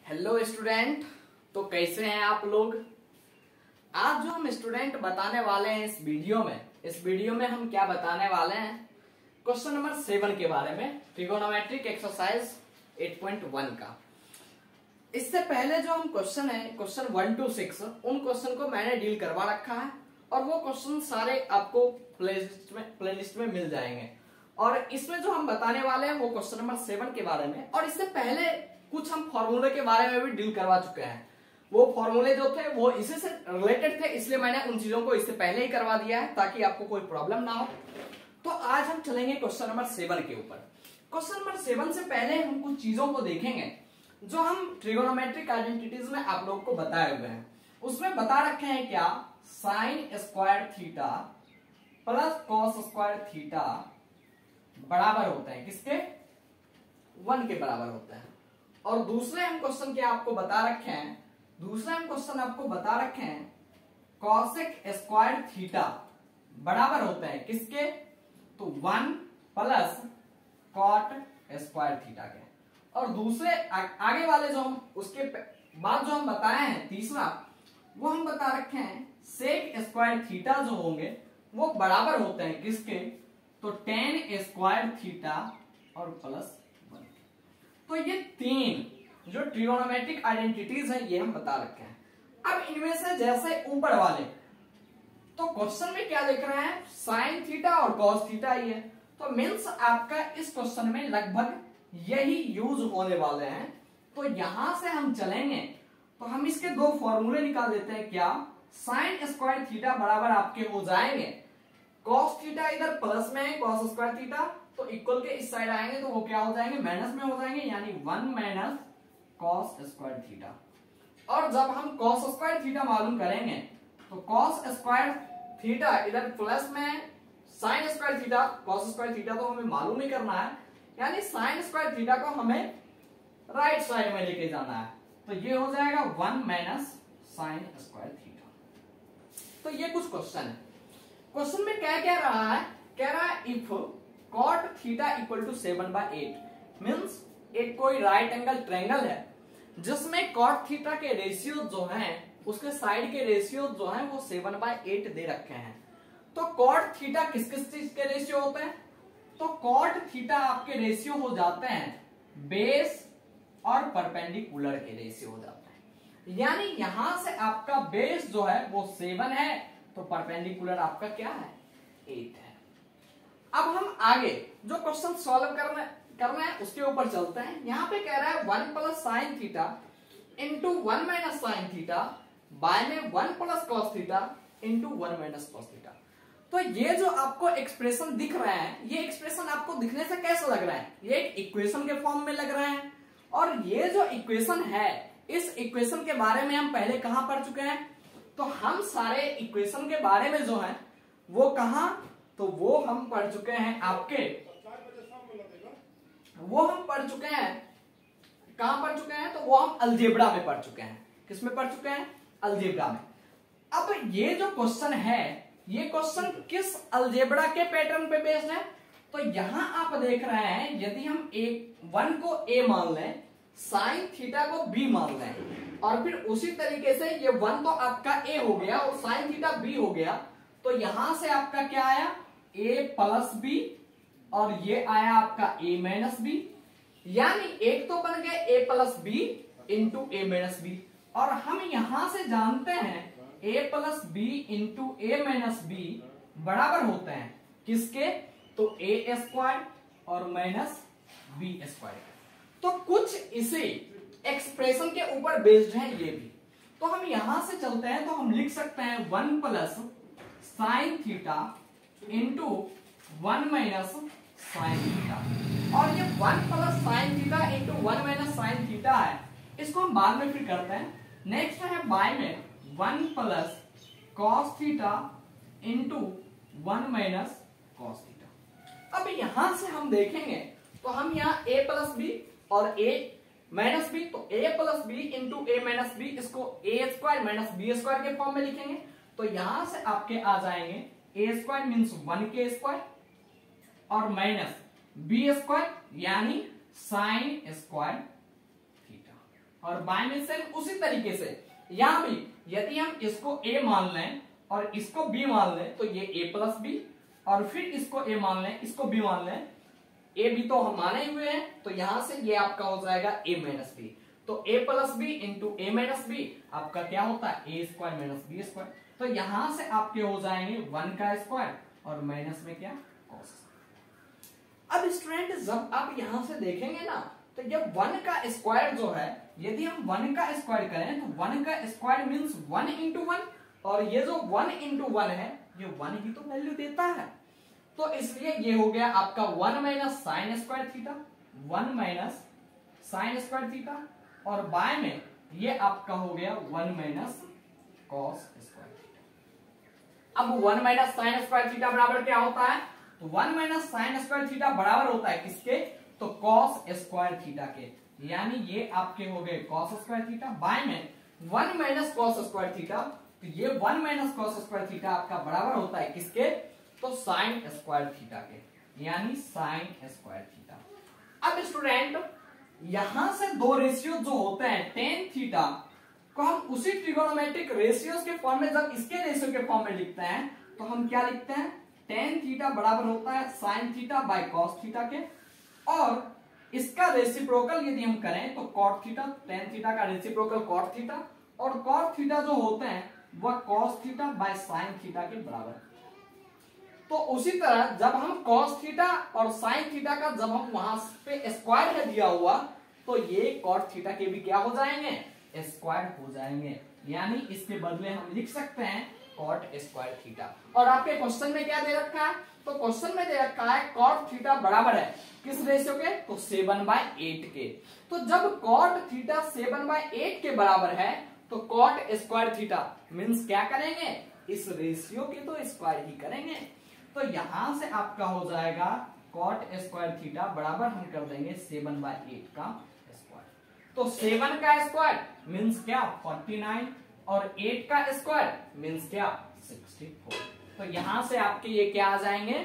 Hello student. तो कैसे हैं आप लोग। आज जो हम स्टूडेंट बताने वाले हैं इस वीडियो में हम क्या बताने वाले हैं, क्वेश्चन नंबर 7 के बारे में, ट्रिगोनोमेट्रिक एक्सरसाइज 8.1 का। इससे पहले जो हम क्वेश्चन है, क्वेश्चन 1 to 6, उन क्वेश्चन को मैंने डील करवा रखा है और वो क्वेश्चन सारे आपको प्लेलिस्ट में मिल जाएंगे। और इसमें जो हम बताने वाले हैं वो क्वेश्चन नंबर 7 के बारे में, और इससे पहले कुछ हम फॉर्मूले के बारे में भी डील करवा चुके हैं। वो फॉर्मूले जो थे वो इसी से रिलेटेड थे, इसलिए मैंने उन चीजों को इससे पहले ही करवा दिया है ताकि आपको कोई प्रॉब्लम ना हो। तो आज हम चलेंगे क्वेश्चन नंबर 7 के ऊपर। क्वेश्चन नंबर 7 से पहले हम कुछ चीजों को देखेंगे जो हम ट्रिगोनोमेट्रिक आइडेंटिटीज में आप लोगों को बताए हुए हैं। उसमें बता रखे हैं क्या, sign square theta plus cos square theta बराबर होते हैं किसके, 1 के बराबर होते हैं। और दूसरे हम क्वेश्चन क्या आपको बता रखे हैं, कॉसेक स्क्वायर थीटा बराबर होते हैं किसके, तो 1 प्लस कॉट स्क्वायर थीटा के। और दूसरे आगे वाले जो हम उसके बाद जो हम बताए हैं तीसरा, वो हम बता रखे हैं सेक स्क्वायर थीटा जो होंगे वो बराबर होते हैं किसके, तो टेन स्क्वायर थीटा और प्लस 1। तो ये 3 जो ट्रिगोनोमेट्रिक आइडेंटिटीज है ये हम बता रखे हैं। अब इनमें से जैसे ऊपर वाले, तो क्वेश्चन में क्या लिख रहे हैं, साइन थीटा और कॉस थीटा ही है। तो मीन्स आपका इस क्वेश्चन में लगभग यही यूज होने वाले हैं। तो यहां से हम चलेंगे तो हम इसके 2 फॉर्मूले निकाल देते हैं। क्या, साइन स्क्वायर थीटा बराबर आपके हो जाएंगे, कॉस थीटा इधर प्लस में है, कॉस स्क्वायर थीटा तो इक्वल के इस साइड आएंगे तो वो क्या हो जाएंगे, माइनस में हो जाएंगे, यानी 1 माइनस कॉस स्क्वायर थीटा। और जब हम कॉस स्क्वायर थीटा मालूम करेंगे तो कॉस स्क्वायर थीटा इधर प्लस में, sign square theta, cos square theta तो हमें मालूम ही करना है, यानी साइन स्क्वायर थीटा को हमें राइट साइड में लेके जाना है। तो ये हो जाएगा 1 माइनस साइन स्क्वायर थीटा। तो ये कुछ क्वेश्चन है। क्वेश्चन में क्या कह रहा है, कह रहा है if cot theta equal to 7/8, means एक कोई राइट एंगल ट्रायंगल है जिसमें कॉट थीटा के रेशियो जो हैं, उसके साइड के रेशियो जो हैं वो 7/8 दे रखे हैं। तो कॉट थीटा किस किस चीज के रेशियो होते हैं, तो कॉट थीटा आपके रेशियो हो जाते हैं बेस और परपेंडिकुलर के रेशियो हो जाते हैं। यानी यहां से आपका बेस जो है वो 7 है, तो परपेंडिकुलर आपका क्या है, 8 है। अब हम आगे जो क्वेश्चन सॉल्व करना है उसके ऊपर चलते हैं। यहां पे कह रहा है 1 plus sine theta into 1 minus sine theta by में 1 plus cos theta into 1 minus cos theta. तो ये जो आपको एक्सप्रेशन दिख रहा है, ये एक्सप्रेशन आपको दिखने से कैसा लग रहा है, ये एक इक्वेशन के फॉर्म में लग रहा है। और ये जो इक्वेशन है, इस इक्वेशन के बारे में हम पहले कहां पढ़ चुके हैं, तो हम सारे इक्वेशन के बारे में जो है वो कहां, तो वो हम पढ़ चुके हैं आपके, वो हम पढ़ चुके हैं, कहां पढ़ चुके हैं, तो वो हम अलजेब्रा में पढ़ चुके हैं। किसमें पढ़ चुके हैं, अलजेब्रा में। अब ये जो क्वेश्चन है, ये क्वेश्चन किस अलजेब्रा के पैटर्न पे बेस्ड है, तो यहां आप देख रहे हैं, यदि हम 1 को a मान लें, साइन थीटा को b मान लें, और फिर उसी तरीके से ये 1 तो आपका a हो गया और साइन थीटा b हो गया, तो यहां से आपका क्या आया, a प्लस b, और ये आया आपका a माइनस b, यानी एक तो बन गया a plus b into a minus b। और हम यहां से जानते हैं a plus b into a minus b बराबर होते हैं किसके, तो a स्क्वायर और माइनस b स्क्वायर। तो कुछ इसे एक्सप्रेशन के ऊपर बेस्ड है ये भी। तो हम यहां से चलते हैं तो हम लिख सकते हैं 1 plus sine theta into 1 minus sine theta. और ये 1 plus sine theta into 1 minus sine theta है, इसको हम बाद में फिर करते हैं। नेक्स्ट है बाय में 1 plus cos theta into 1 minus cos theta. अब यहां से हम देखेंगे तो हम यहाँ a प्लस बी और a माइनस बी, तो a plus B into a minus B, इसको a square minus B square के फॉर्म में लिखेंगे। तो यहां से आपके आ जाएंगे a square means 1k square और माइनस बी स्क्वायर यानी साइन स्क्वायर थीटा। और बाय में सेम उसी तरीके से यहां भी यदि हम इसको a मान लें और इसको b मान लें तो ये a प्लस बी, और फिर इसको a मान लें इसको b मान लें, a b तो हम माने हुए हैं, तो यहां से ये आपका हो जाएगा a माइनस बी। तो a plus B into a minus B आपका क्या होता है a square minus B square. तो यहां से आपके हो जाएंगे 1 का स्क्वायर और माइनस में क्या cos। अब स्टूडेंट जब आप यहां से देखेंगे ना तो ये 1 का स्क्वायर जो है, यदि हम 1 का स्क्वायर करें तो 1 का स्क्वायर मींस 1 इंटू 1, और ये जो 1 इंटू 1 है ये 1 ही तो वैल्यू देता है। तो इसलिए ये हो गया आपका 1 minus sign square theta, 1 minus sign square theta, और बाय में ये आपका हो गया 1 माइनस कॉस स्क्वायर थीटा। अब 1 माइनस साइन स्क्वायर थीटा बराबर क्या होता है, तो 1 माइनस साइन स्क्वायर थीटा बराबर होता है किसके, तो कॉस स्क्वायर थीटा के, यानी ये आपके हो गए कॉस स्क्वायर थीटा, बाय में 1 माइनस कॉस स्क्वायर थीटा, तो ये 1 माइनस कॉस स्क्वायर थीटा आपका बराबर होता है किसके, तो साइन स्क्वायर थीटा के, यानी साइन स्क्वायर थीटा। अब स्टूडेंट यहां से दो रेशियो जो होते हैं टेन थीटा को हम उसी ट्रिगोनोमेट्रिक रेशियोज के फॉर्म में, जब इसके रेशियो के फॉर्म में लिखते हैं तो हम क्या लिखते हैं, टेन थीटा बराबर होता है sine theta by cos theta के, और इसका रेसिप्रोकल यदि हम करें तो कॉट थीटा, टेन थीटा का रेसिप्रोकल कॉट थीटा, और कॉट थीटा जो होते हैं वह cos theta by sine theta के बराबर। तो उसी तरह जब हम कॉस थीटा और साइन थीटा का जब हम वहां पे स्क्वायर है दिया हुआ, तो ये कॉट थीटा के भी क्या हो जाएंगे, स्क्वायर हो जाएंगे, यानी इसके बदले हम लिख सकते हैं कॉट स्क्वायर थीटा। और आपके क्वेश्चन में क्या दे रखा है, तो क्वेश्चन में दे रखा है कॉट थीटा बराबर है किस रेशियो के, तो 7/8 के। तो जब कॉट थीटा 7/8 के बराबर है तो कॉट स्क्वायर थीटा मींस क्या करेंगे, इस रेशियो के तो स्क्वायर ही करेंगे। तो यहां से आपका हो जाएगा कॉट स्क्वायर थीटा बराबर हम कर देंगे 7/8 का स्क्वायर। तो 7 का स्क्वायर मींस क्या 49, और 8 का स्क्वायर मींस क्या 64। तो यहां से आपके ये क्या आ जाएंगे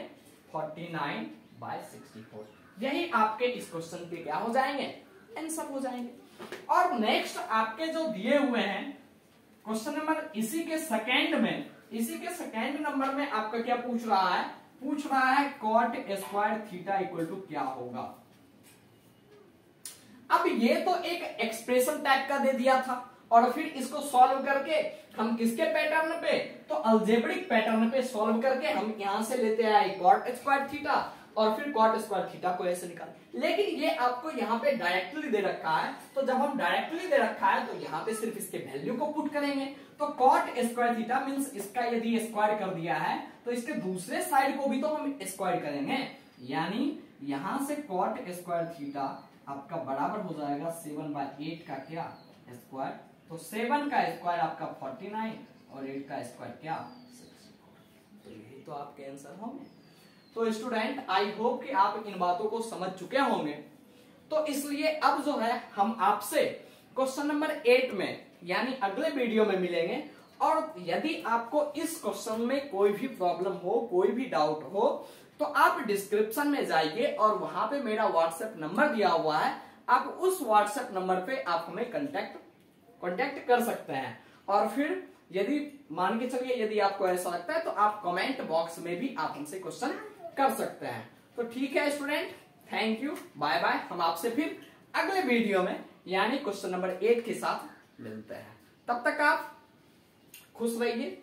49/64। यही आपके इस क्वेश्चन के क्या हो जाएंगे, आंसर हो जाएंगे। और नेक्स्ट आपके जो दिए हुए हैं क्वेश्चन नंबर इसी के सेकेंड नंबर में आपका क्या पूछ रहा है cot square theta equal to क्या होगा। अब ये तो एक एक्सप्रेशन टाइप का दे दिया था, और फिर इसको सॉल्व करके हम किसके पैटर्न पे, तो अलजेब्रिक पैटर्न पे सॉल्व करके हम यहां से लेते आए कॉट स्क्वायर थीटा, और फिर कॉट स्क्वायर थीटा को ऐसे निकाल। लेकिन ये आपको यहाँ पे डायरेक्टली दे रखा है, तो जब हम डायरेक्टली दे रखा है तो यहाँ पे सिर्फ इसके वैल्यू को पुट करेंगे। तो कॉट स्क्वायर थीटा मींस इसका यदि स्क्वायर कर दिया है तो इसके दूसरे साइड को भी तो हम स्क्वायर करेंगे, यानी यहां से कॉट स्क्वायर थीटा आपका बराबर हो जाएगा 7/8 का क्या स्क्वायर। तो 7 का स्क्वायर आपका 49 और 8 का स्क्वायर क्या 64। तो यही तो आपके आंसर होंगे। तो स्टूडेंट आई होप कि आप इन बातों को समझ चुके होंगे। तो इसलिए अब जो है हम आपसे क्वेश्चन नंबर 8 में यानी अगले वीडियो में मिलेंगे। और यदि आपको इस क्वेश्चन में कोई भी प्रॉब्लम हो, कोई भी डाउट हो, तो आप डिस्क्रिप्शन में जाइए और वहां पे मेरा व्हाट्सएप नंबर दिया हुआ है, आप उस व्हाट्सएप नंबर पे आप हमें कांटेक्ट कर सकते हैं। और फिर यदि मान के चलिए यदि आपको ऐसा लगता है तो आप कमेंट बॉक्स में भी आप हमसे क्वेश्चन कर सकते हैं। तो ठीक है student, thank you, bye bye. हम आपसे फिर अगले वीडियो में यानी क्वेश्चन नंबर 8 के साथ मिलते हैं। तब तक आप खुश रहिए,